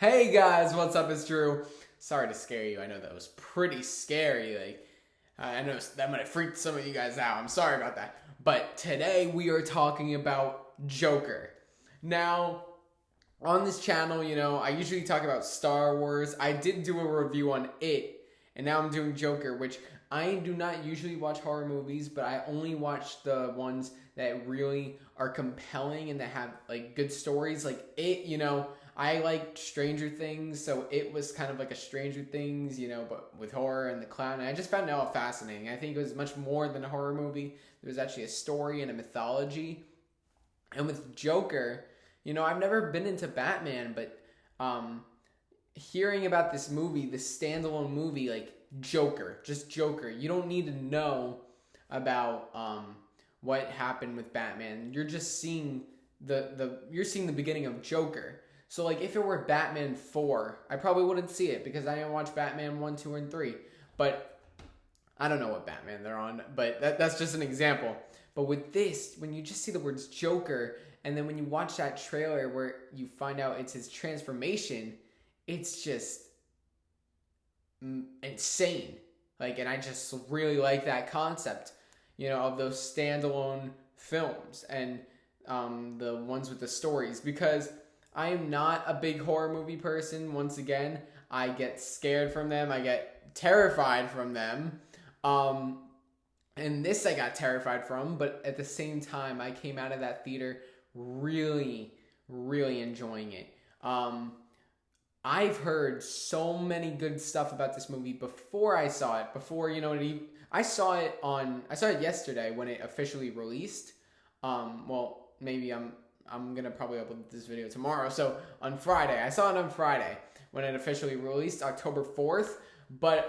Hey guys, what's up? It's Drew. Sorry to scare you. I know that was pretty scary. I know that might have freaked some of you guys out. I'm sorry about that. But today we are talking about Joker. Now, on this channel, I usually talk about Star Wars. I did do a review on it, and now I'm doing Joker, which I do not usually watch horror movies, but I only watch the ones that really are compelling and that have like good stories. Like I liked Stranger Things, so it was kind of like a Stranger Things, but with horror and the clown. And I just found it all fascinating. I think it was much more than a horror movie. There was actually a story and a mythology. And with Joker, I've never been into Batman, but hearing about this movie, this standalone movie, like Joker, just Joker, you don't need to know about what happened with Batman. You're just seeing you're seeing the beginning of Joker. So, like, if it were Batman 4, I probably wouldn't see it because I didn't watch Batman 1, 2, and 3. But I don't know what Batman they're on, but that's just an example. But with this, when you just see the words Joker, and then when you watch that trailer where you find out it's his transformation, it's just insane. And I just really like that concept, of those standalone films and the ones with the stories, because I am not a big horror movie person. Once again, I get scared from them. I get terrified from them. And this I got terrified from, but at the same time, I came out of that theater really, really enjoying it. I've heard so many good stuff about this movie before I saw it. I saw it yesterday when it officially released. Maybe I'm gonna probably upload this video tomorrow. So on Friday, I saw it on Friday when it officially released, October 4th. But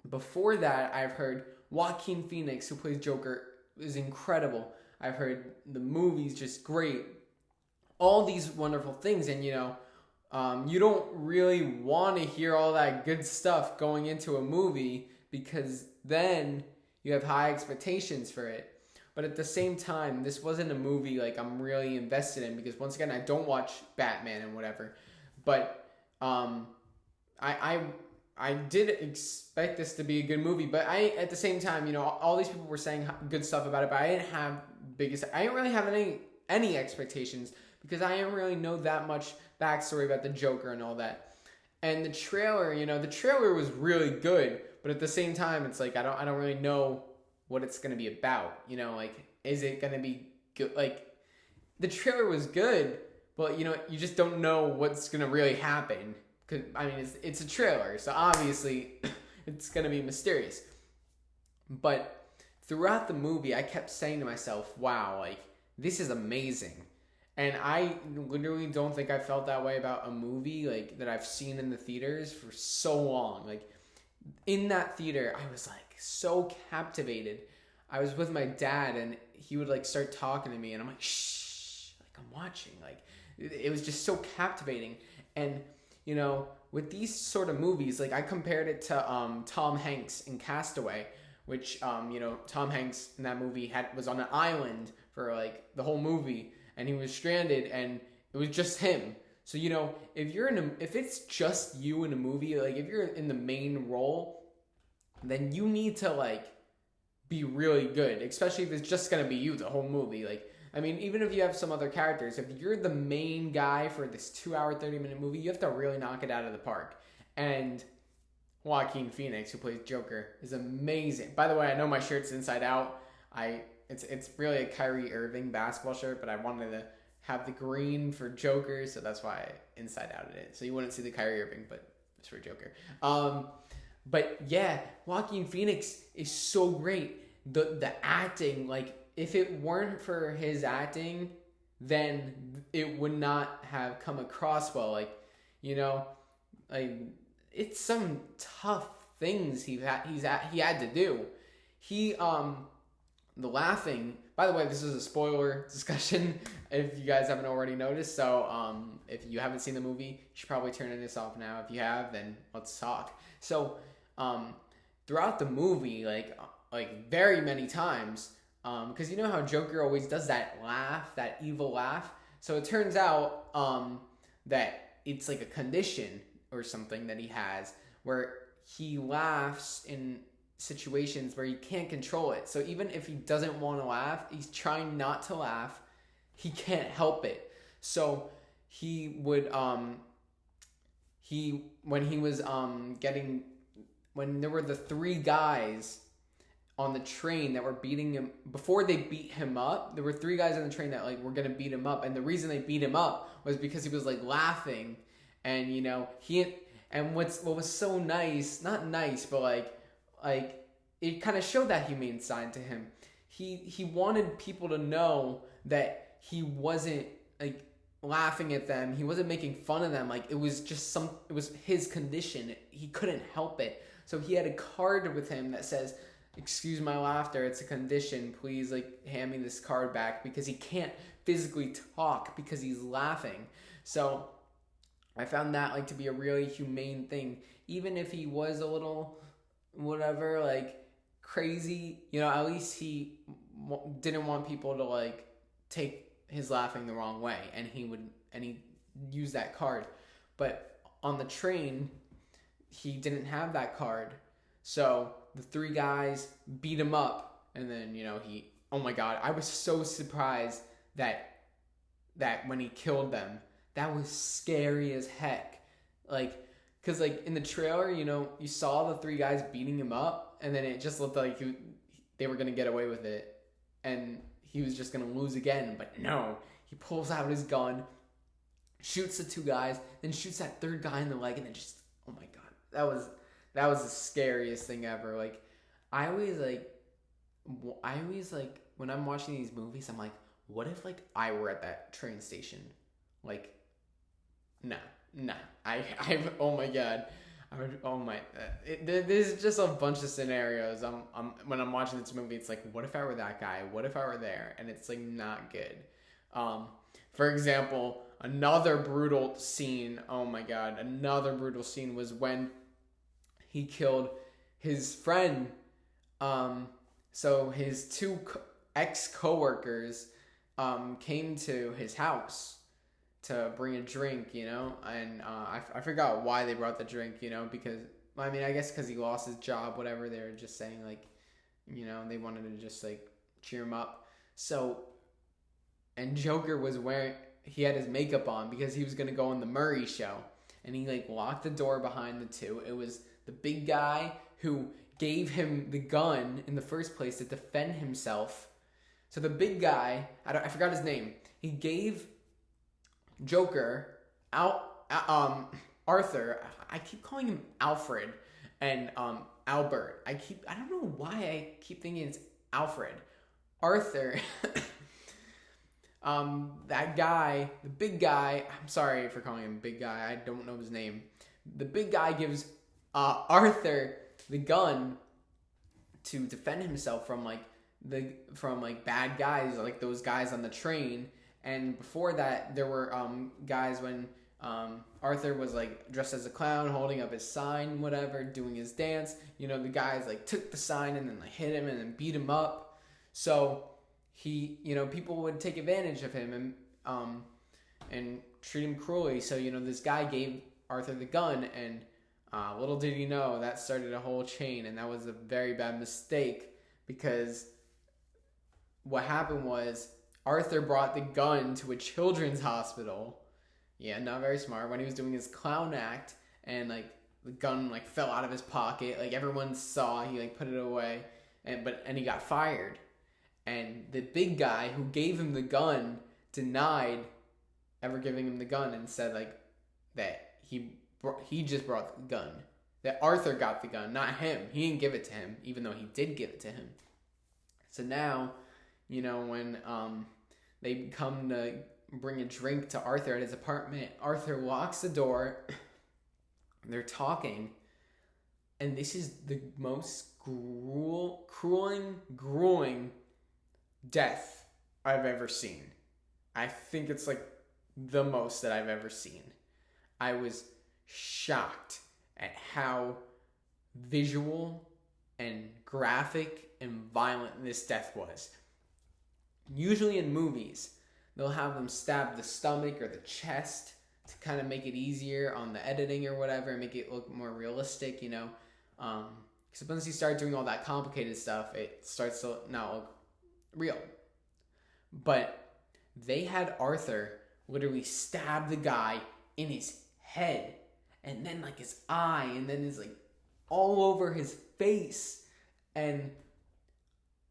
before that, I've heard Joaquin Phoenix, who plays Joker, is incredible. I've heard the movie's just great. All these wonderful things, and you don't really want to hear all that good stuff going into a movie because then you have high expectations for it. But at the same time, this wasn't a movie like I'm really invested in because once again, I don't watch Batman and whatever. But I did expect this to be a good movie. But at the same time, all these people were saying good stuff about it, but I didn't really have any expectations because I didn't really know that much backstory about the Joker and all that. And the trailer, the trailer was really good, but at the same time, it's like I don't really know what it's going to be about, is it going to be good? The trailer was good, but you just don't know what's going to really happen. Cause it's a trailer, so obviously it's going to be mysterious. But throughout the movie, I kept saying to myself, wow, this is amazing. And I literally don't think I felt that way about a movie that I've seen in the theaters for so long. In that theater, I was so captivated. I was with my dad and he would start talking to me and I'm like, shh, I'm watching. It was just so captivating. And with these sort of movies, I compared it to Tom Hanks in Castaway, which Tom Hanks in that movie was on an island for the whole movie and he was stranded and it was just him. So if it's just you in a movie, if you're in the main role, then you need to be really good, especially if it's just gonna be you the whole movie. Even if you have some other characters, if you're the main guy for this 2-hour 30-minute movie, you have to really knock it out of the park. And Joaquin Phoenix, who plays Joker, is amazing. By the way, I know my shirt's inside out. It's really a Kyrie Irving basketball shirt, but I wanted to have the green for Joker, so that's why I inside outed it. So you wouldn't see the Kyrie Irving, but it's for Joker. But yeah, Joaquin Phoenix is so great. The acting, if it weren't for his acting, then it would not have come across well. It's some tough things he had to do. The laughing. By the way, this is a spoiler discussion if you guys haven't already noticed. So if you haven't seen the movie, you should probably turn this off now. If you have, then let's talk. So throughout the movie, very many times, because you know how Joker always does that laugh, that evil laugh. So it turns out that it's like a condition or something that he has where he laughs in situations where he can't control it. So even if he doesn't want to laugh, he's trying not to laugh. He can't help it. So he would when he was getting when there were the three guys on the train that were beating him before they beat him up. There were three guys on the train that like were gonna beat him up, and the reason they beat him up was because he was like laughing, and what was so nice, not nice, but like it kind of showed that humane side to him. He wanted people to know that he wasn't like laughing at them. He wasn't making fun of them. Like it was his condition. He couldn't help it. So he had a card with him that says, "Excuse my laughter. It's a condition. Please like hand me this card back," because he can't physically talk because he's laughing. So I found that like to be a really humane thing. Even if he was a little whatever, like crazy, at least he didn't want people to like take his laughing the wrong way, and he used that card. But on the train, he didn't have that card, so the three guys beat him up, and then oh my god, I was so surprised that when he killed them, that was scary as heck. Like, because like in the trailer, you saw the three guys beating him up, and then it just looked like they were gonna get away with it, and he was just gonna lose again. But no, he pulls out his gun, shoots the two guys, then shoots that third guy in the leg, and then just, oh my god, that was the scariest thing ever. Like, I always like when I'm watching these movies, I'm like, what if like I were at that train station? Like, nah, oh my god. There's just a bunch of scenarios. When I'm watching this movie, it's like, what if I were that guy? What if I were there? And it's like not good. For example, another brutal scene. Oh my god, another brutal scene was when he killed his friend. So his two ex-coworkers came to his house to bring a drink, and I forgot why they brought the drink, because, I mean, I guess because he lost his job, whatever. They were just saying, like, they wanted to just, like, cheer him up. So, and Joker he had his makeup on because he was going to go on the Murray show, and he, like, locked the door behind the two. It was the big guy who gave him the gun in the first place to defend himself. So the big guy, I forgot his name, he gave Joker, Arthur, I keep calling him Alfred, and Albert. I don't know why I keep thinking it's Alfred. Arthur, that guy, the big guy, I'm sorry for calling him big guy, I don't know his name. The big guy gives Arthur the gun to defend himself from bad guys, like those guys on the train. And before that, there were guys when Arthur was like dressed as a clown, holding up his sign, whatever, doing his dance. The guys like took the sign and then like hit him and then beat him up. So he, people would take advantage of him and treat him cruelly. So this guy gave Arthur the gun, and little did he know that started a whole chain, and that was a very bad mistake, because what happened was Arthur brought the gun to a children's hospital. Yeah, not very smart. When he was doing his clown act, and like the gun like fell out of his pocket, like everyone saw, he like put it away, and he got fired. And the big guy who gave him the gun denied ever giving him the gun, and said like that he just brought the gun. That Arthur got the gun, not him. He didn't give it to him, even though he did give it to him. So now, when they come to bring a drink to Arthur at his apartment, Arthur locks the door. They're talking, and this is the most grueling death I've ever seen. I think it's like the most that I've ever seen. I was shocked at how visual and graphic and violent this death was. Usually in movies, they'll have them stab the stomach or the chest, to kind of make it easier on the editing or whatever, and make it look more realistic, you know. Because once you start doing all that complicated stuff, it starts to not look real. But they had Arthur literally stab the guy in his head, and then like his eye, and then his like all over his face, and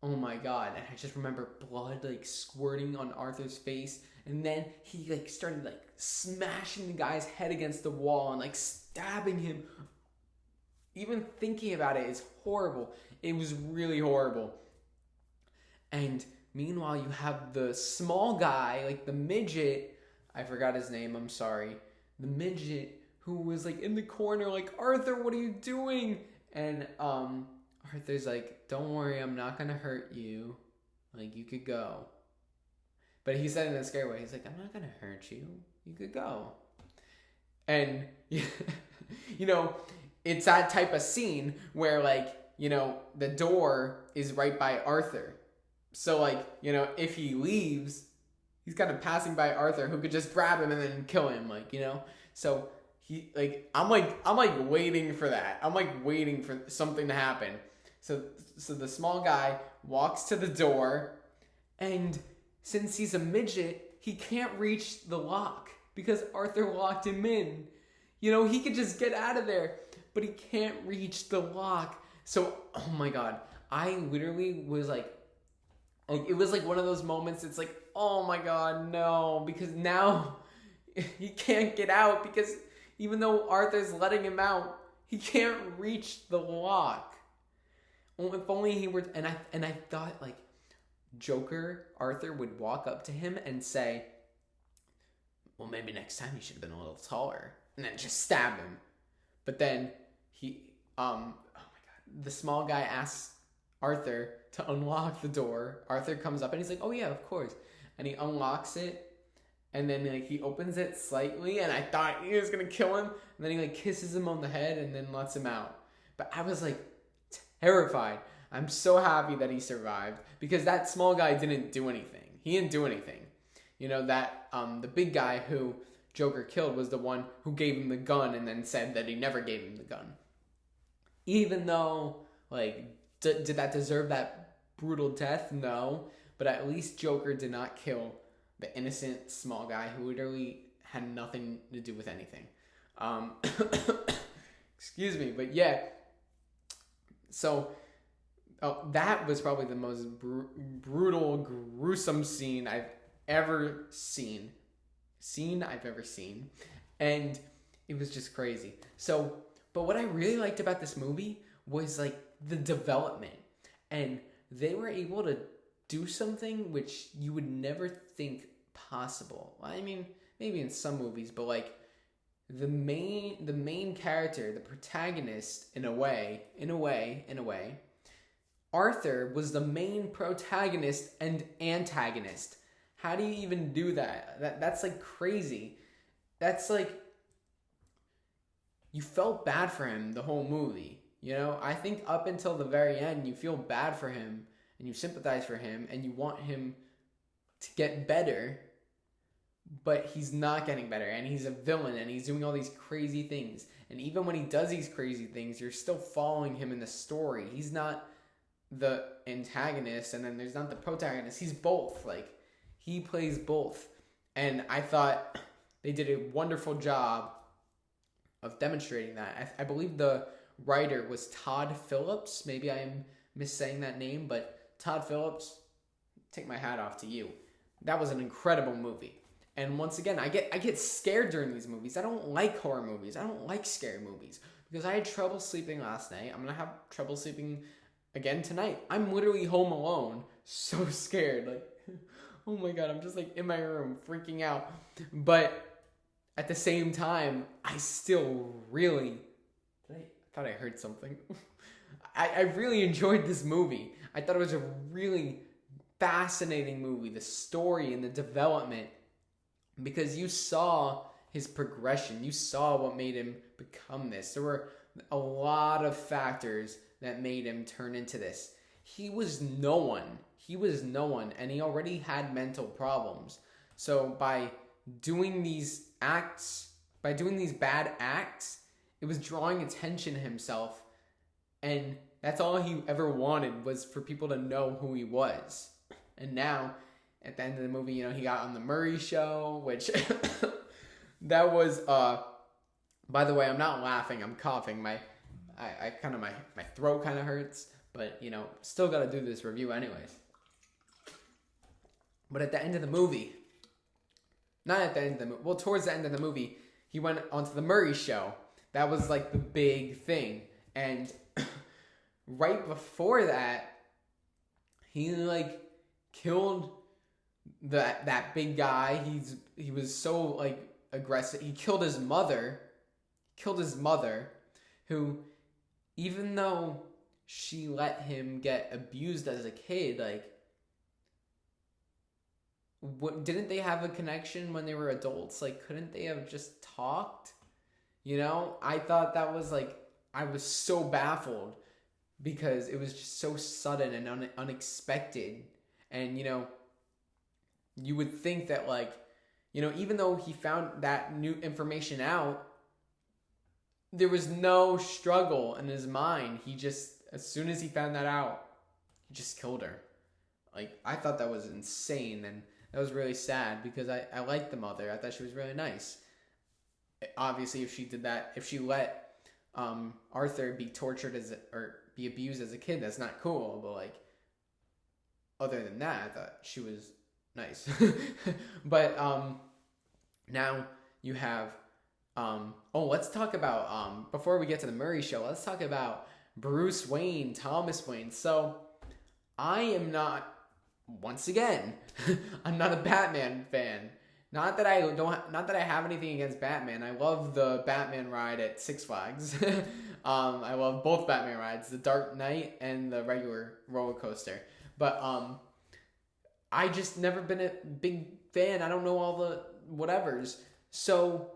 oh my god, and I just remember blood like squirting on Arthur's face, and then he like started like smashing the guy's head against the wall and like stabbing him. Even thinking about it is horrible. It was really horrible. And meanwhile, you have the small guy, like the midget, I forgot his name, I'm sorry. The midget who was like in the corner like, Arthur, what are you doing? And Arthur's like, don't worry, I'm not gonna hurt you. Like, you could go. But he said it in a scary way. He's like, I'm not gonna hurt you. You could go. And, you know, it's that type of scene where, like, you know, the door is right by Arthur. So, like, you know, if he leaves, he's kind of passing by Arthur, who could just grab him and then kill him, like, you know? So, he, like, I'm waiting for that. I'm, like, waiting for something to happen. So the small guy walks to the door, and since he's a midget, he can't reach the lock because Arthur locked him in. You know, he could just get out of there, but he can't reach the lock. So, oh my god, I literally was like it was like one of those moments, it's like, oh my god, no, because now he can't get out, because even though Arthur's letting him out, he can't reach the lock. If only he were, and I thought like Arthur would walk up to him and say, well, maybe next time he should have been a little taller, and then just stab him. But then oh my god, the small guy asks Arthur to unlock the door. Arthur comes up and he's like, oh yeah, of course. And he unlocks it, and then like he opens it slightly, and I thought he was gonna kill him, and then he like kisses him on the head and then lets him out. But I was like terrified. I'm so happy that he survived, because that small guy didn't do anything. He didn't do anything. You know, that the big guy who Joker killed was the one who gave him the gun and then said that he never gave him the gun. Even though, like, did that deserve that brutal death? No. But at least Joker did not kill the innocent small guy who literally had nothing to do with anything. Excuse me, but yeah. So, that was probably the most brutal, gruesome scene I've ever seen. And it was just crazy. So, but what I really liked about this movie was like the development. And they were able to do something which you would never think possible. I mean, maybe in some movies, but like the main character, the protagonist, in a way, Arthur was the main protagonist and antagonist. How do you even do that? That's like crazy. That's like, you felt bad for him the whole movie. You know, I think up until the very end, you feel bad for him and you sympathize for him and you want him to get better, but he's not getting better, and he's a villain and he's doing all these crazy things. And even when he does these crazy things, you're still following him in the story. He's not the antagonist, and then there's not the protagonist. He's both. Like, he plays both. And I thought they did a wonderful job of demonstrating that. I believe the writer was Todd Phillips. Maybe I am missaying that name, but Todd Phillips, take my hat off to you. That was an incredible movie. And once again, I get scared during these movies. I don't like horror movies. I don't like scary movies, because I had trouble sleeping last night. I'm going to have trouble sleeping again tonight. I'm literally home alone, so scared. Like, oh my god, I'm just like in my room freaking out. But at the same time, I still really... I thought I heard something. I really enjoyed this movie. I thought it was a really fascinating movie. The story and the development, because you saw his progression. You saw what made him become this. There were a lot of factors that made him turn into this. He was no one. And he already had mental problems. So by doing these acts, by doing these bad acts, it was drawing attention to himself, and that's all he ever wanted, was for people to know who he was. And now, at the end of the movie, he got on the Murray Show, which that was by the way, I'm not laughing, I'm coughing. My throat kind of hurts, but still got to do this review anyways. But at the end of the movie, not at the end of the movie, well, towards the end of the movie, he went onto the Murray Show. That was like the big thing. And right before that, he like killed that big guy. He was so like aggressive. He killed his mother. Who, even though she let him get abused as a kid, like, didn't they have a connection when they were adults? Like, couldn't they have just talked? I thought that was like, I was so baffled because it was just so sudden and unexpected. And, you would think that, like, even though he found that new information out, there was no struggle in his mind. He just, as soon as he found that out, he just killed her. Like, I thought that was insane, and that was really sad because I liked the mother. I thought she was really nice. Obviously, if she did that, if she let Arthur be tortured or be abused as a kid, that's not cool. But like, other than that, I thought she was nice. But now you have let's talk about before we get to the Murray Show, let's talk about Bruce Wayne, Thomas Wayne. So I am not, once again, I'm not a Batman fan. Not that I have anything against Batman. I love the Batman ride at Six Flags. I love both Batman rides, the Dark Knight and the regular roller coaster. But I just never been a big fan. I don't know all the whatevers. So,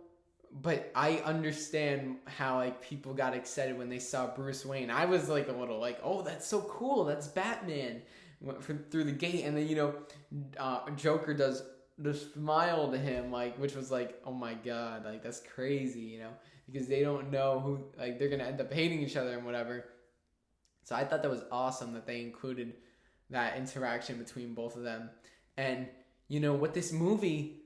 but I understand how like people got excited when they saw Bruce Wayne. I was like a little like, oh, that's so cool. That's Batman. Went through the gate, and then Joker does the smile to him, like, which was like, oh my god, like that's crazy, because they don't know who, like, they're gonna end up hating each other and whatever. So I thought that was awesome that they included that interaction between both of them. And what this movie,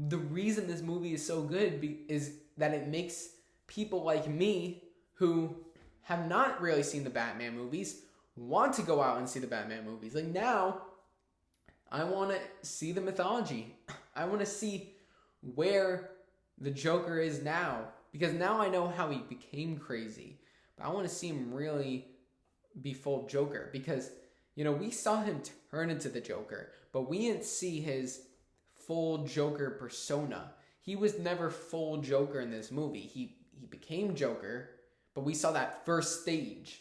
the reason this movie is so good is that it makes people like me who have not really seen the Batman movies want to go out and see the Batman movies. Like, now I want to see the mythology. I want to see where the Joker is now, because now I know how he became crazy, but I want to see him really be full Joker, because we saw him turn into the Joker, but we didn't see his full Joker persona. He was never full Joker in this movie. He became Joker, but we saw that first stage.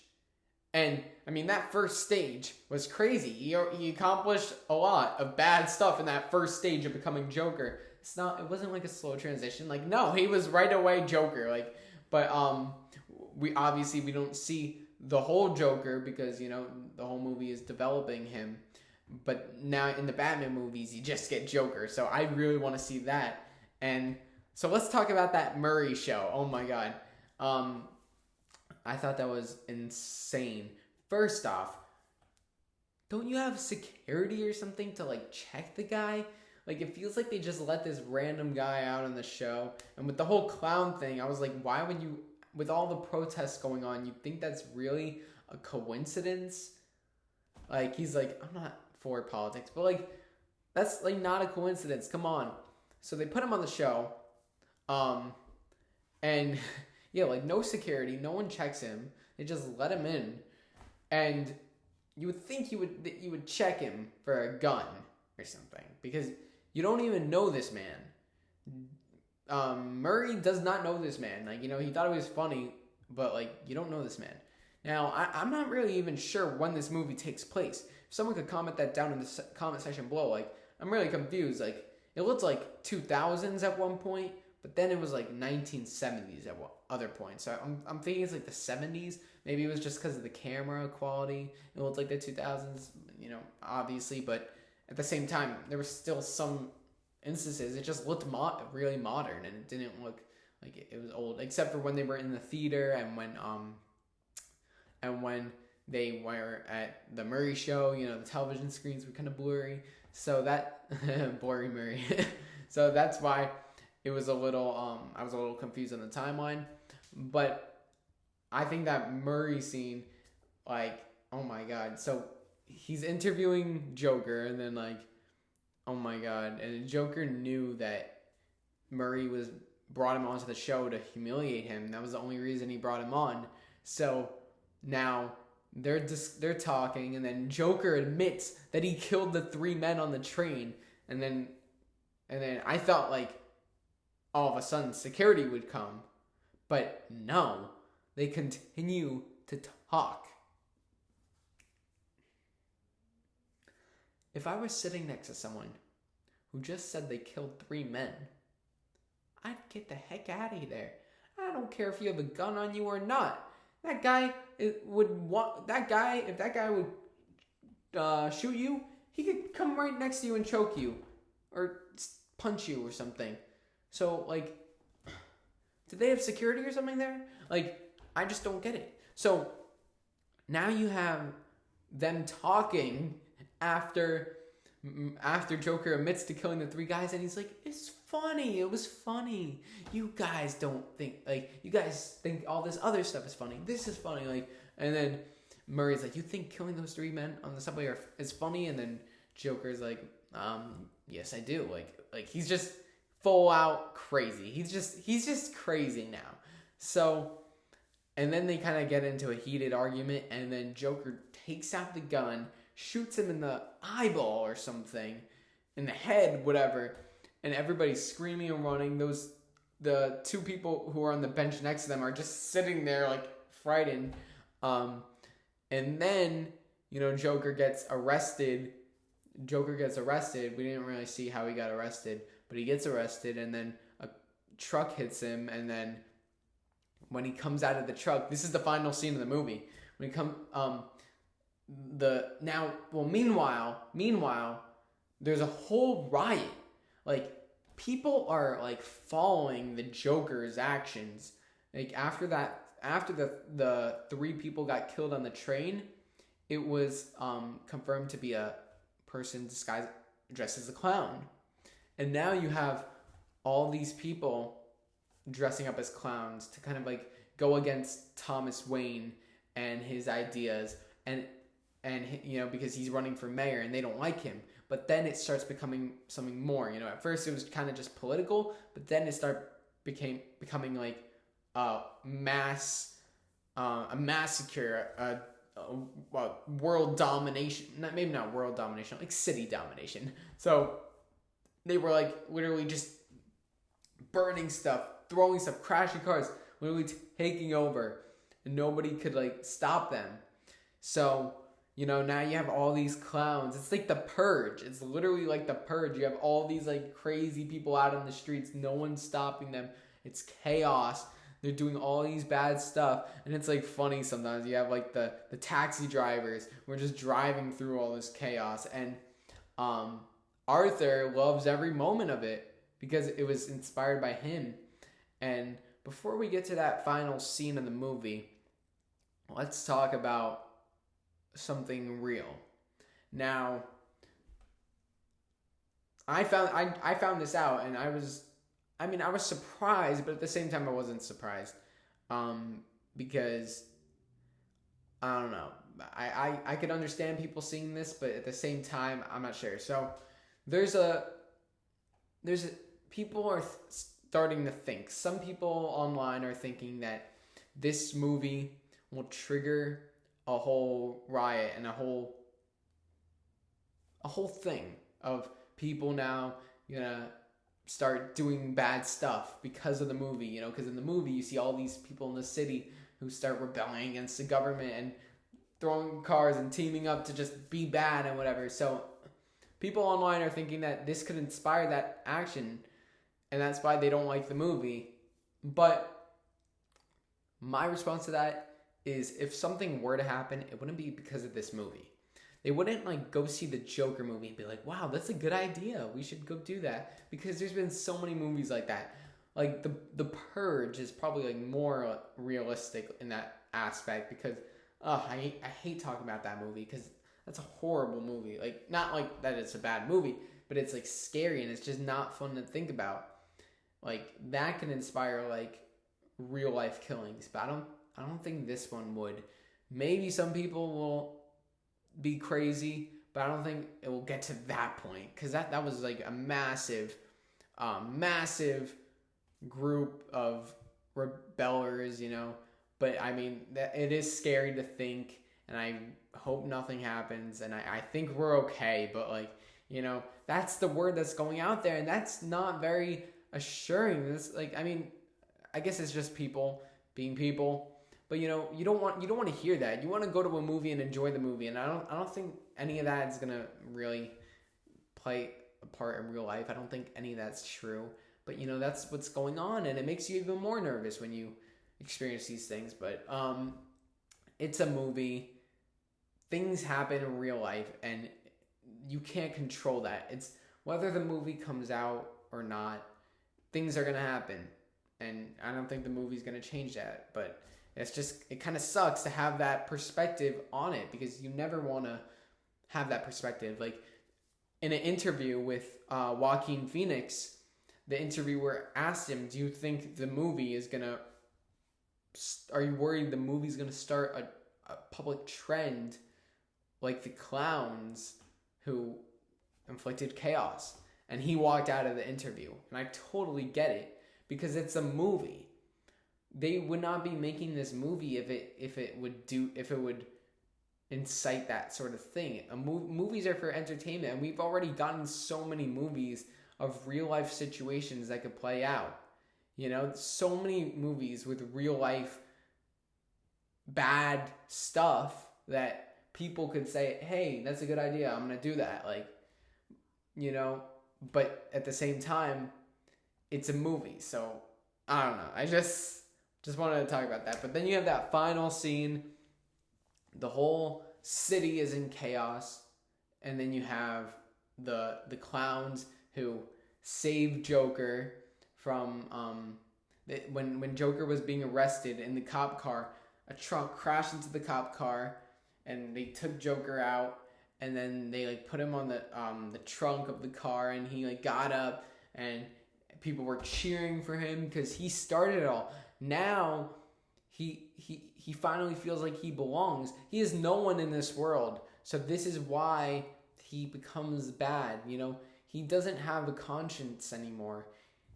And, I mean, that first stage was crazy. He accomplished a lot of bad stuff in that first stage of becoming Joker. It wasn't like a slow transition. Like, no, he was right away Joker. Like, but, we don't see the whole Joker because, the whole movie is developing him. But now in the Batman movies, you just get Joker. So I really want to see that. And so let's talk about that Murray Show. Oh my God. I thought that was insane. First off, don't you have security or something to like check the guy? Like, it feels like they just let this random guy out on the show. And with the whole clown thing, I was like, why would you, with all the protests going on, you think that's really a coincidence? Like, he's like, I'm not for politics, but like, that's like not a coincidence. Come on. So they put him on the show. And yeah, like no security, no one checks him. They just let him in. And you would think you would check him for a gun or something, because you don't even know this man. Murray does not know this man. Like, he thought it was funny, but like, you don't know this man. Now, I'm not really even sure when this movie takes place. If someone could comment that down in the comment section below, like, I'm really confused. Like, it looked like 2000s at one point, but then it was like 1970s at other point. So I'm thinking it's like the 70s. Maybe it was just because of the camera quality. It looked like the 2000s, obviously. But at the same time, there was still some instances, it just looked really modern, and it didn't look like it was old, except for when they were in the theater and when they were at the Murray show. You know, the television screens were kind of blurry, so that blurry Murray. So that's why it was a little I was a little confused on the timeline. But I think that Murray scene, like, oh my god. So he's interviewing Joker, and then, like, oh my god, and Joker knew that Murray brought him onto the show to humiliate him. That was the only reason he brought him on. So now they're talking, and then Joker admits that he killed the 3 men on the train, and then I thought, like, all of a sudden security would come, but no, they continue to talk. If I was sitting next to someone who just said they killed 3 men, I'd get the heck out of there. I don't care if you have a gun on you or not. That guy if that guy would shoot you, he could come right next to you and choke you or punch you or something. So, like, did they have security or something there? Like, I just don't get it. So now you have them talking after Joker admits to killing the 3 guys, and he's like, it's funny, it was funny. You guys don't think, like, you guys think all this other stuff is funny. This is funny, like, and then Murray's like, you think killing those 3 men on the subway is funny? And then Joker's like, yes, I do. Like he's just full out crazy. He's just crazy now. So, and then they kind of get into a heated argument, and then Joker takes out the gun, shoots him in the eyeball or something, in the head, whatever, and everybody's screaming and running. The 2 people who are on the bench next to them are just sitting there, like, frightened. And then, you know, Joker gets arrested. We didn't really see how he got arrested, but he gets arrested, and then a truck hits him, and then when he comes out of the truck, this is the final scene of the movie. When he meanwhile, there's a whole riot. Like, people are, like, following the Joker's actions. Like, after the 3 people got killed on the train, it was confirmed to be a person dressed as a clown. And now you have all these people dressing up as clowns to kind of, like, go against Thomas Wayne and his ideas, and you know, because he's running for mayor and they don't like him. But then it starts becoming something more. You know, at first it was kind of just political, but then it becoming like a massacre, world domination. Maybe not world domination, like city domination. So they were, like, literally just burning stuff, throwing stuff, crashing cars, literally taking over, and nobody could, like, stop them. So, you know, now you have all these clowns. It's like the Purge. It's literally like the Purge. You have all these, like, crazy people out on the streets. No one's stopping them. It's chaos. They're doing all these bad stuff. And it's, like, funny sometimes. You have, like, the taxi drivers who are just driving through all this chaos. And Arthur loves every moment of it because it was inspired by him. And before we get to that final scene of the movie, let's talk about something real. Now, I found this out, and I was surprised, but at the same time I wasn't surprised, because I don't know, I could understand people seeing this, but at the same time I'm not sure. So people are starting to think. Some people online are thinking that this movie will trigger a whole riot and a whole thing of people now gonna start doing bad stuff because of the movie. You know, because in the movie you see all these people in the city who start rebelling against the government and throwing cars and teaming up to just be bad and whatever. So people online are thinking that this could inspire that action, and that's why they don't like the movie. But my response to that is, if something were to happen, it wouldn't be because of this movie. they wouldn't like go see the Joker movie and be like, wow, that's a good idea, we should go do that, because there's been so many movies like that. Like the Purge is probably like more realistic in that aspect, because I hate talking about that movie because that's a horrible movie. Like, not like that it's a bad movie, but it's like scary and it's just not fun to think about. Like, that can inspire like real life killings, but I don't think this one would. Maybe some people will be crazy, but I don't think it will get to that point, because that was like a massive group of rebellers, you know. But I mean, it is scary to think, and I hope nothing happens, and I think we're okay. But like, you know, that's the word that's going out there, and that's not very assuring. This, like, I mean, I guess it's just people being people. But you know, you don't want to hear that. You want to go to a movie and enjoy the movie, and I don't think any of that is gonna really play a part in real life. I don't think any of that's true. But you know, that's what's going on, and it makes you even more nervous when you experience these things. But it's a movie. Things happen in real life, and you can't control that. It's whether the movie comes out or not, things are gonna happen, and I don't think the movie's gonna change that. But it kind of sucks to have that perspective on it, because you never want to have that perspective. Like, in an interview with Joaquin Phoenix, the interviewer asked him, do you think the movie is gonna, are you worried the movie's gonna start a public trend like the clowns who inflicted chaos? And he walked out of the interview, and I totally get it, because it's a movie. They would not be making this movie if it would incite that sort of thing. Movies are for entertainment, and we've already gotten so many movies of real life situations that could play out. You know, so many movies with real life bad stuff that people could say, hey, that's a good idea, I'm gonna do that. Like, you know, but at the same time, it's a movie, so I don't know. I just wanted to talk about that. But then you have that final scene. The whole city is in chaos, and then you have the clowns who save Joker from when Joker was being arrested in the cop car. A truck crashed into the cop car, and they took Joker out, and then they like put him on the trunk of the car, and he like got up, and people were cheering for him because he started it all. Now he finally feels like he belongs. He is no one in this world. So this is why he becomes bad. You know, he doesn't have a conscience anymore.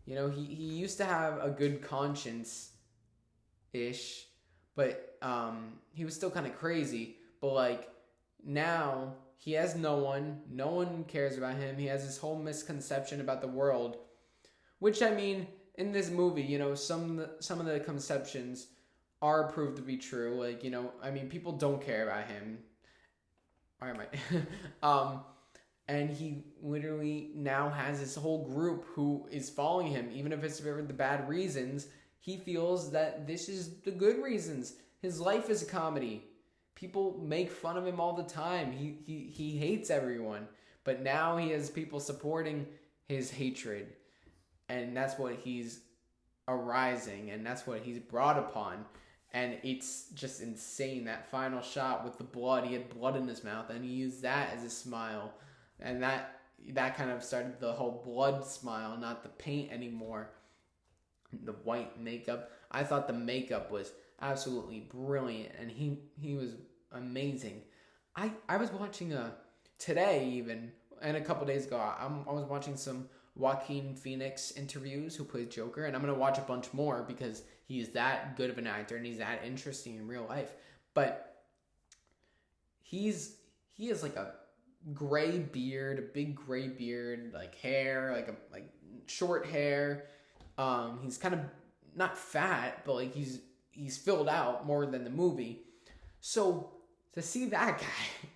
You know, he used to have a good conscience ish, but he was still kind of crazy. But like, now he has no one cares about him. He has this whole misconception about the world, which, I mean, in this movie, you know, some of the conceptions are proved to be true. Like, you know, I mean, people don't care about him. Or am I? And he literally now has this whole group who is following him, even if it's for the bad reasons. He feels that this is the good reasons. His life is a comedy. People make fun of him all the time. He hates everyone. But now he has people supporting his hatred. And that's what he's arising, and that's what he's brought upon. And it's just insane, that final shot with the blood. He had blood in his mouth, and he used that as a smile. And that kind of started the whole blood smile, not the paint anymore. The white makeup. I thought the makeup was absolutely brilliant, and he was amazing. I was watching today even, and a couple days ago, I was watching some Joaquin Phoenix interviews, who plays Joker, and I'm going to watch a bunch more because he's that good of an actor and he's that interesting in real life. But he has like a gray beard, a big gray beard, like hair, like short hair. He's kind of not fat, but like he's filled out more than the movie. So to see that guy,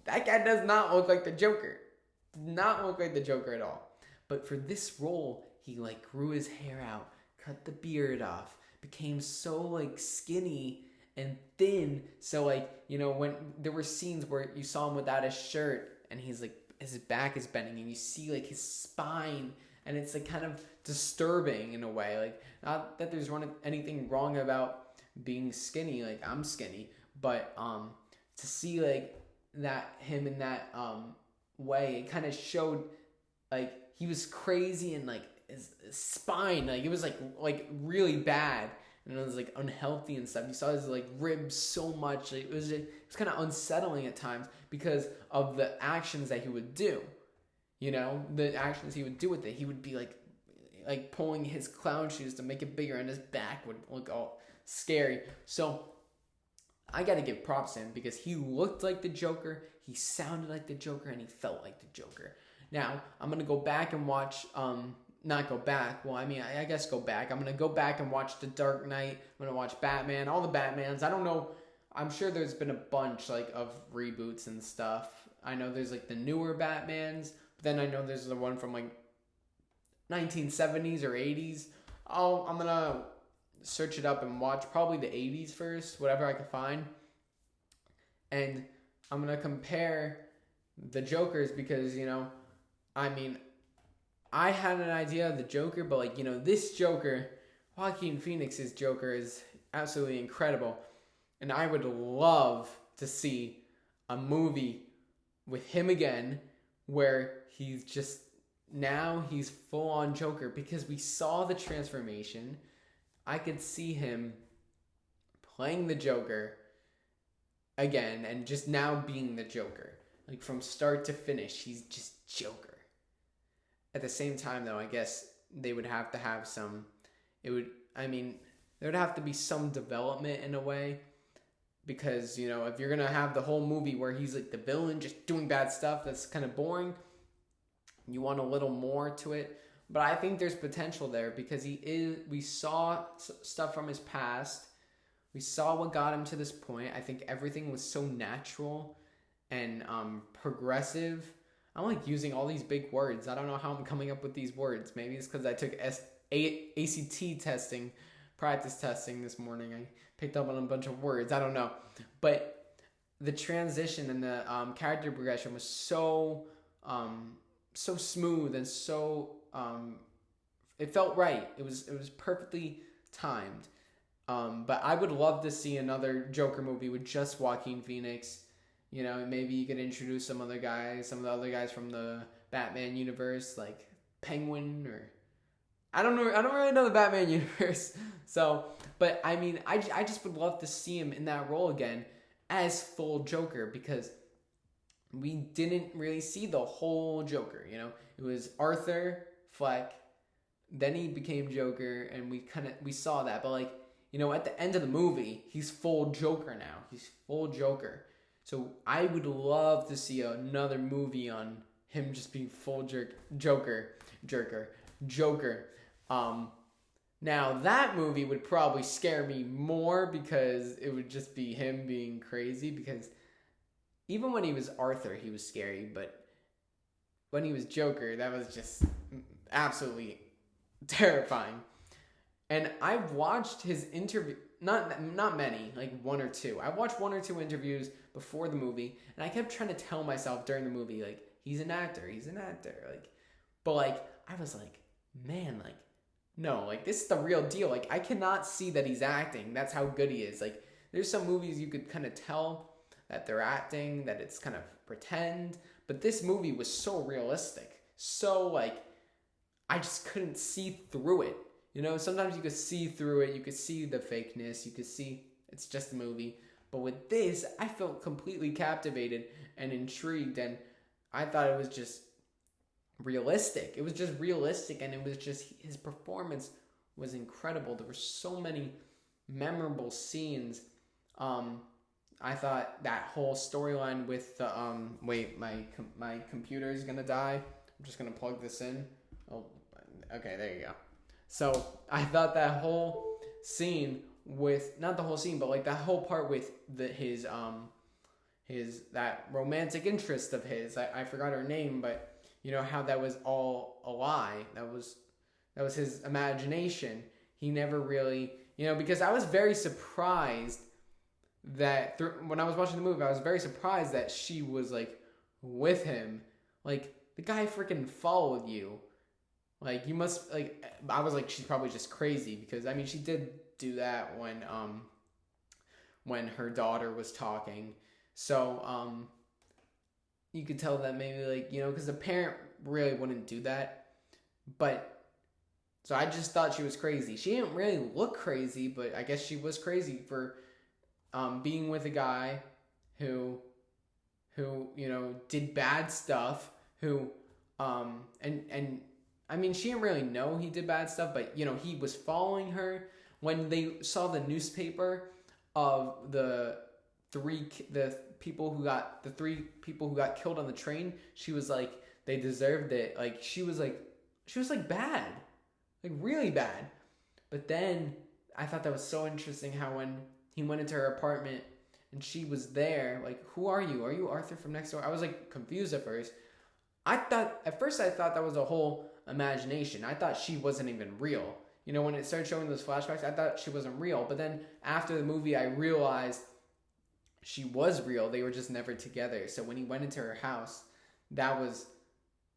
that guy does not look like the Joker. Did not look like the Joker at all. But for this role, he like grew his hair out, cut the beard off, became so like skinny and thin. So like, you know, when there were scenes where you saw him without his shirt and he's like, his back is bending and you see like his spine, and it's like kind of disturbing in a way. Like, not that there's anything wrong about being skinny, like I'm skinny, but to see like that, him in that way, it kind of showed like he was crazy, and like his spine, like it was like really bad, and it was like unhealthy and stuff. You saw his like ribs so much, like, it was kind of unsettling at times because of the actions that he would do. You know, the actions he would do with it. He would be like pulling his clown shoes to make it bigger, and his back would look all scary. So I got to give props to him because he looked like the Joker, he sounded like the Joker, and he felt like the Joker. Now, I'm going to go back and watch, not go back, well, I mean, I guess go back. I'm going to go back and watch The Dark Knight. I'm going to watch Batman, all the Batmans. I don't know, I'm sure there's been a bunch, like, of reboots and stuff. I know there's, like, the newer Batmans, but then I know there's the one from, like, 1970s or 80s. I'm going to search it up and watch probably the 80s first, whatever I can find. And I'm going to compare the Jokers because, you know, I mean, I had an idea of the Joker, but like, you know, this Joker, Joaquin Phoenix's Joker, is absolutely incredible. And I would love to see a movie with him again where he's just, now he's full on Joker, because we saw the transformation. I could see him playing the Joker again and just now being the Joker. Like from start to finish, he's just Joker. At the same time, though, I guess they would have to have some, there would have to be some development in a way, because, you know, if you're going to have the whole movie where he's like the villain just doing bad stuff, that's kind of boring. You want a little more to it. But I think there's potential there because we saw stuff from his past. We saw what got him to this point. I think everything was so natural and progressive. I'm like using all these big words. I don't know how I'm coming up with these words. Maybe it's because I took ACT testing, practice testing this morning. I picked up on a bunch of words. I don't know. But the transition and the character progression was so smooth and so it felt right. It was perfectly timed. But I would love to see another Joker movie with just Joaquin Phoenix. You know, maybe you could introduce some of the other guys from the Batman universe, like Penguin, or I don't know. I don't really know the Batman universe. So, but I mean, I just would love to see him in that role again as full Joker, because we didn't really see the whole Joker. You know, it was Arthur Fleck, then he became Joker, and we saw that. But like, you know, at the end of the movie, he's full Joker now. He's full Joker. So I would love to see another movie on him just being full Joker. Now that movie would probably scare me more because it would just be him being crazy. Because even when he was Arthur, he was scary, but when he was Joker, that was just absolutely terrifying. And I've watched his interview, not many, like one or two. I watched one or two interviews before the movie, and I kept trying to tell myself during the movie, like, he's an actor, like, but like, I was like, man, like, no, like, this is the real deal. Like, I cannot see that he's acting. That's how good he is. Like, there's some movies you could kind of tell that they're acting, that it's kind of pretend, but this movie was so realistic. So, like, I just couldn't see through it. You know, sometimes you could see through it, you could see the fakeness, you could see it's just a movie. But with this, I felt completely captivated and intrigued, and I thought it was just realistic. It was just realistic, and it was just, his performance was incredible. There were so many memorable scenes. I thought that whole storyline with the, wait, my computer is gonna die. I'm just gonna plug this in. Oh, okay, there you go. So I thought that whole scene with, not the whole scene, but like that whole part with his that romantic interest of his, I forgot her name, but you know how that was all a lie. That was his imagination. He never really, you know, because I was very surprised that when I was watching the movie, I was very surprised that she was like with him. Like, the guy freaking followed you. Like, you must, like, I was like, she's probably just crazy, because I mean, she did do that when her daughter was talking. So you could tell that maybe, like, you know, because a parent really wouldn't do that. But so I just thought she was crazy. She didn't really look crazy, but I guess she was crazy for being with a guy who you know did bad stuff. Who and I mean, she didn't really know he did bad stuff, but you know, he was following her. When they saw the newspaper of the three people who got killed on the train, she was like, they deserved it. Like, she was like bad, like really bad. But then I thought that was so interesting how when he went into her apartment and she was there, like, who are you? Are you Arthur from next door? I was like confused at first. At first I thought that was a whole imagination. I thought she wasn't even real. You know, when it started showing those flashbacks, I thought she wasn't real. But then after the movie, I realized she was real. They were just never together. So when he went into her house, that was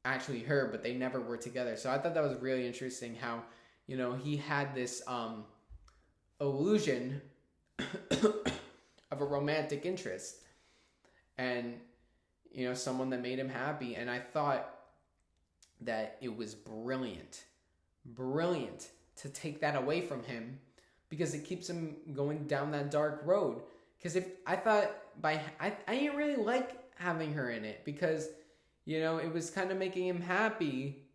actually her, but they never were together. So I thought that was really interesting how, you know, he had this illusion of a romantic interest and, you know, someone that made him happy. And I thought that it was brilliant to take that away from him, because it keeps him going down that dark road. Because if I thought I didn't really like having her in it, because, you know, it was kind of making him happy,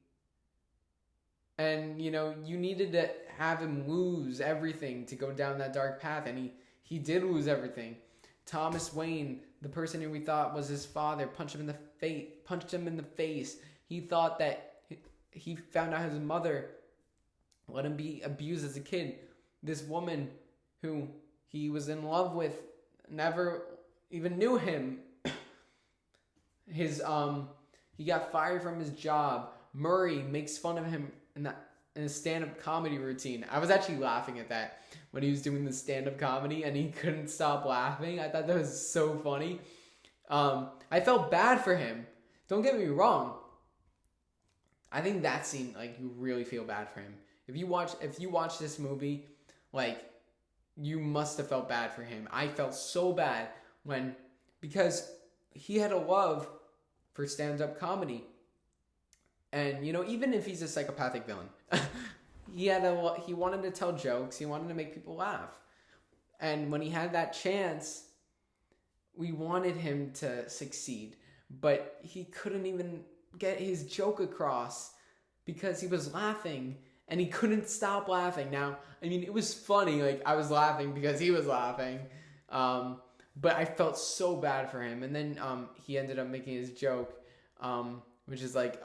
and, you know, you needed to have him lose everything to go down that dark path, and he did lose everything. Thomas Wayne, the person who we thought was his father, punched him in the face. He thought that he found out his mother let him be abused as a kid. This woman who he was in love with never even knew him. He got fired from his job. Murray makes fun of him in a stand-up comedy routine. I was actually laughing at that when he was doing the stand-up comedy and he couldn't stop laughing. I thought that was so funny. I felt bad for him. Don't get me wrong. I think that scene, like, you really feel bad for him. If you watch this movie, like, you must have felt bad for him. I felt so bad because he had a love for stand-up comedy. And, you know, even if he's a psychopathic villain, he wanted to tell jokes. He wanted to make people laugh. And when he had that chance, we wanted him to succeed. But he couldn't even get his joke across because he was laughing and he couldn't stop laughing. Now, I mean, it was funny. Like, I was laughing because he was laughing. But I felt so bad for him. And then he ended up making his joke, which is like,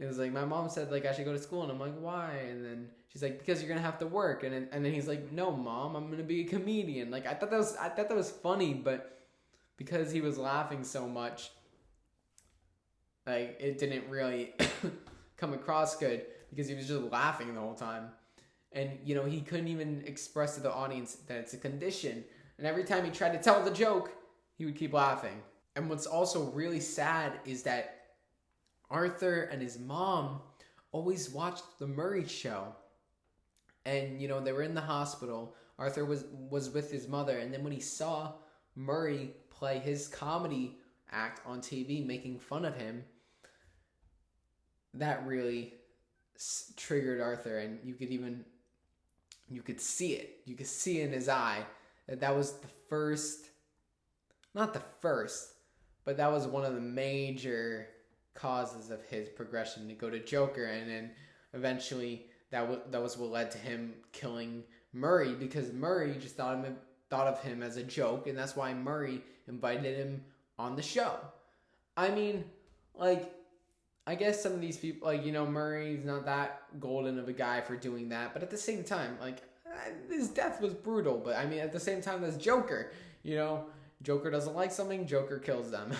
it was like, my mom said, like, I should go to school. And I'm like, why? And then she's like, because you're going to have to work. And then he's like, no, Mom, I'm going to be a comedian. Like, I thought that was funny, but because he was laughing so much, like, it didn't really come across good because he was just laughing the whole time. And, you know, he couldn't even express to the audience that it's a condition. And every time he tried to tell the joke, he would keep laughing. And what's also really sad is that Arthur and his mom always watched the Murray Show. And, you know, they were in the hospital. Arthur was with his mother. And then when he saw Murray play his comedy act on TV, making fun of him, that really triggered Arthur. And you could see it. You could see in his eye that was the first, not the first, but that was one of the major causes of his progression to go to Joker. And then eventually that was what led to him killing Murray, because Murray just thought of him as a joke, and that's why Murray invited him on the show. I mean, like, I guess some of these people, like, you know, Murray's not that golden of a guy for doing that, but at the same time, like, his death was brutal, but I mean, at the same time, that's Joker, you know? Joker doesn't like something, Joker kills them.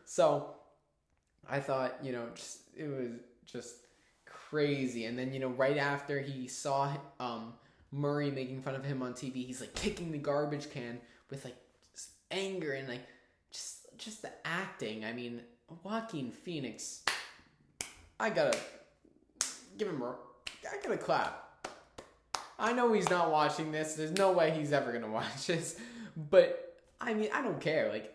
So I thought, you know, it was just crazy. And then, you know, right after he saw Murray making fun of him on TV, he's like kicking the garbage can, with like just anger and like just the acting. I mean, Joaquin Phoenix, I gotta give him I gotta clap. I know he's not watching this. There's no way he's ever gonna watch this. But I mean, I don't care. Like,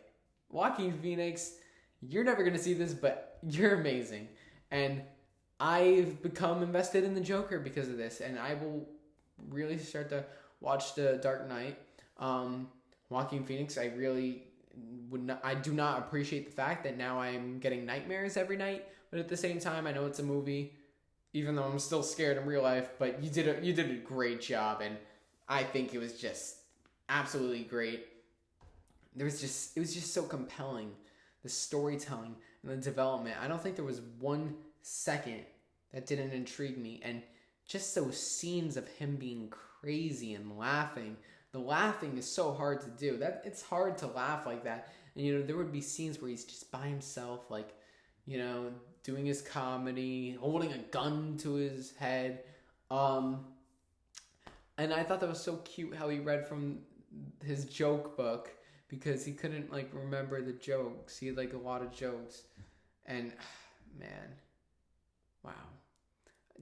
Joaquin Phoenix, you're never gonna see this, but you're amazing. And I've become invested in the Joker because of this, and I will really start to watch The Dark Knight. Joaquin Phoenix, I really I do not appreciate the fact that now I'm getting nightmares every night, but at the same time, I know it's a movie, even though I'm still scared in real life. But you did a great job, and I think it was just absolutely great. It was just so compelling, the storytelling and the development. I don't think there was 1 second that didn't intrigue me, and just those scenes of him being crazy and laughing. The laughing is so hard to do. That it's hard to laugh like that. And there would be scenes where he's just by himself, like, doing his comedy, holding a gun to his head. And I thought that was so cute how he read from his joke book, because he couldn't like remember the jokes. He had like a lot of jokes. And man, wow.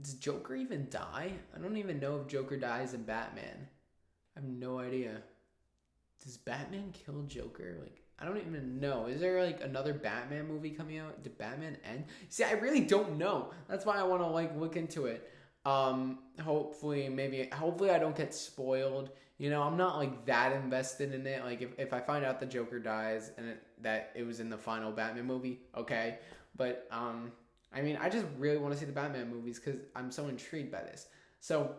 Does Joker even die? I don't even know if Joker dies in Batman. I have no idea. Does Batman kill Joker? Like, I don't even know. Is there like another Batman movie coming out? Did Batman end? See, I really don't know. That's why I want to like look into it. Hopefully I don't get spoiled. I'm not like that invested in it. Like if I find out the Joker dies and that it was in the final Batman movie, okay. But I mean, I just really want to see the Batman movies because I'm so intrigued by this. So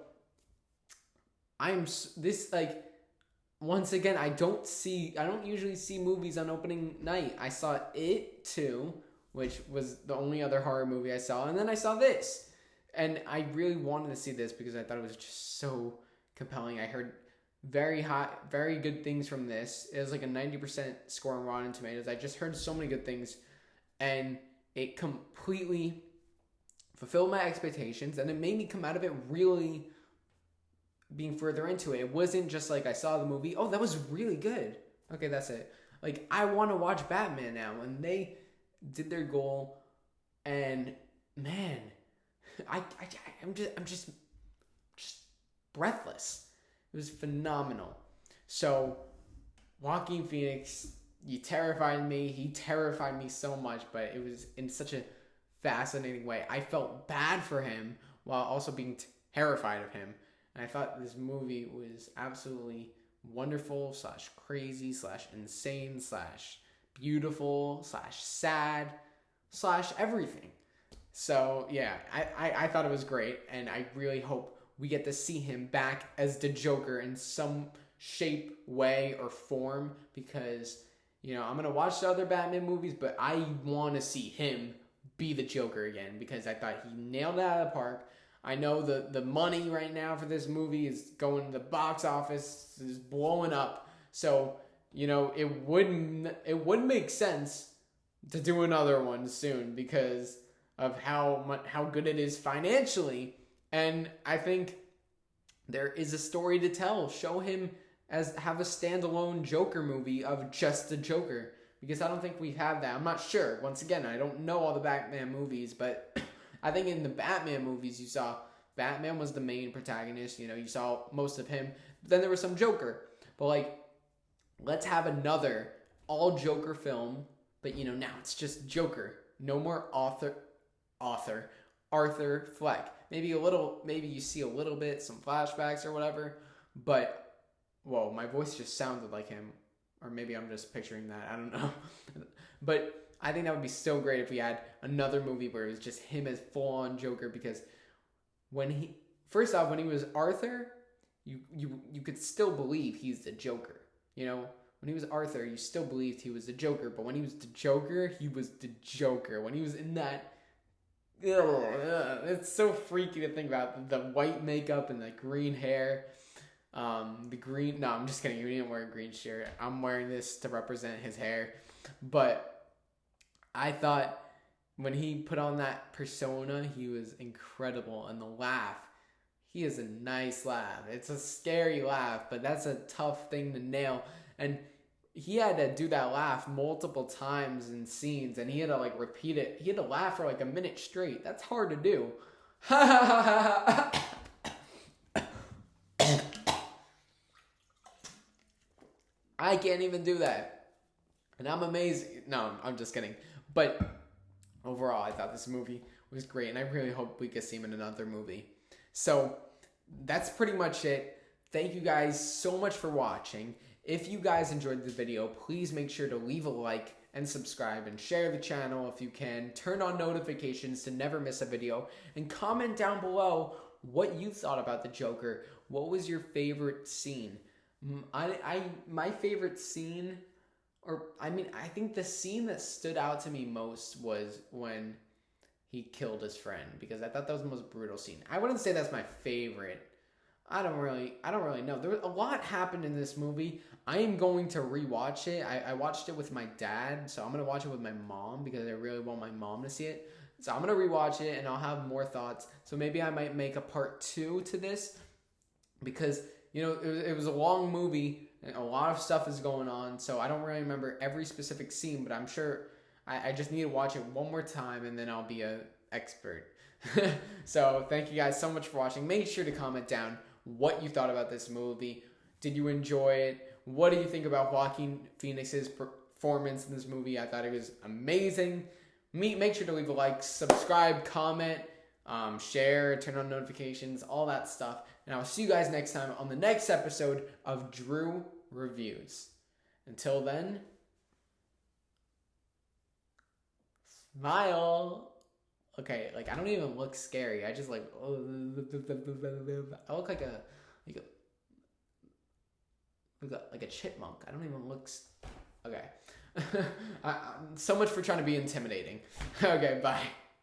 once again, I don't usually see movies on opening night. I saw It 2, which was the only other horror movie I saw, and then I saw this. And I really wanted to see this because I thought it was just so compelling. I heard very good things from this. It was like a 90% score on Rotten Tomatoes. I just heard so many good things, and it completely fulfilled my expectations, and it made me come out of it really being further into it. It wasn't just like I saw the movie, oh, that was really good. Okay, that's it. Like, I want to watch Batman now, and they did their goal, and man, I'm just breathless. It was phenomenal. So, Joaquin Phoenix, you terrified me. He terrified me so much, but it was in such a fascinating way. I felt bad for him while also being terrified of him. And I thought this movie was absolutely wonderful / crazy / insane / beautiful / sad / everything. So yeah, I thought it was great, and I really hope we get to see him back as the Joker in some shape, way, or form, because I'm gonna watch the other Batman movies, but I want to see him be the Joker again, because I thought he nailed it out of the park. I know the money right now for this movie is going to the box office, is blowing up. So, it would make sense to do another one soon because of how good it is financially. And I think there is a story to tell. Show him have a standalone Joker movie of just the Joker, because I don't think we have that. I'm not sure. Once again, I don't know all the Batman movies, but I think in the Batman movies, you saw Batman was the main protagonist. You saw most of him. But then there was some Joker. But, like, let's have another all-Joker film. But, now it's just Joker. No more Arthur Fleck. Maybe you see a little bit, some flashbacks or whatever. But, whoa, my voice just sounded like him. Or maybe I'm just picturing that. I don't know. But I think that would be so great if we had another movie where it was just him as full-on Joker, because when he was Arthur, you could still believe he's the Joker. When he was Arthur, you still believed he was the Joker, but when he was the Joker, he was the Joker. When he was in that, it's so freaky to think about, the white makeup and the green hair. No, I'm just kidding. He didn't wear a green shirt. I'm wearing this to represent his hair. But I thought when he put on that persona, he was incredible. And the laugh, he has a nice laugh. It's a scary laugh, but that's a tough thing to nail. And he had to do that laugh multiple times in scenes, and he had to like repeat it. He had to laugh for like a minute straight. That's hard to do. I can't even do that. And I'm amazed. No, I'm just kidding. But overall, I thought this movie was great, and I really hope we could see him in another movie. So that's pretty much it. Thank you guys so much for watching. If you guys enjoyed the video, please make sure to leave a like and subscribe and share the channel if you can. Turn on notifications to never miss a video, and comment down below what you thought about the Joker. What was your favorite scene? My favorite scene, I think the scene that stood out to me most was when he killed his friend, because I thought that was the most brutal scene. I wouldn't say that's my favorite. I don't really know. A lot happened in this movie. I am going to rewatch it. I watched it with my dad, so I'm going to watch it with my mom because I really want my mom to see it. So I'm going to rewatch it, and I'll have more thoughts. So maybe I might make a part 2 to this, because, you know, it was a long movie, and a lot of stuff is going on, so I don't really remember every specific scene, but I'm sure I just need to watch it one more time, and then I'll be an expert. So thank you guys so much for watching. Make sure to comment down what you thought about this movie. Did you enjoy it? What do you think about Joaquin Phoenix's performance in this movie? I thought it was amazing. Make sure to leave a like, subscribe, comment, share, turn on notifications, all that stuff. And I'll see you guys next time on the next episode of Drew Reviews. Until then, smile. Okay, like I don't even look scary. I just like I look like a chipmunk. I don't even look. Okay. So much for trying to be intimidating. Okay, bye.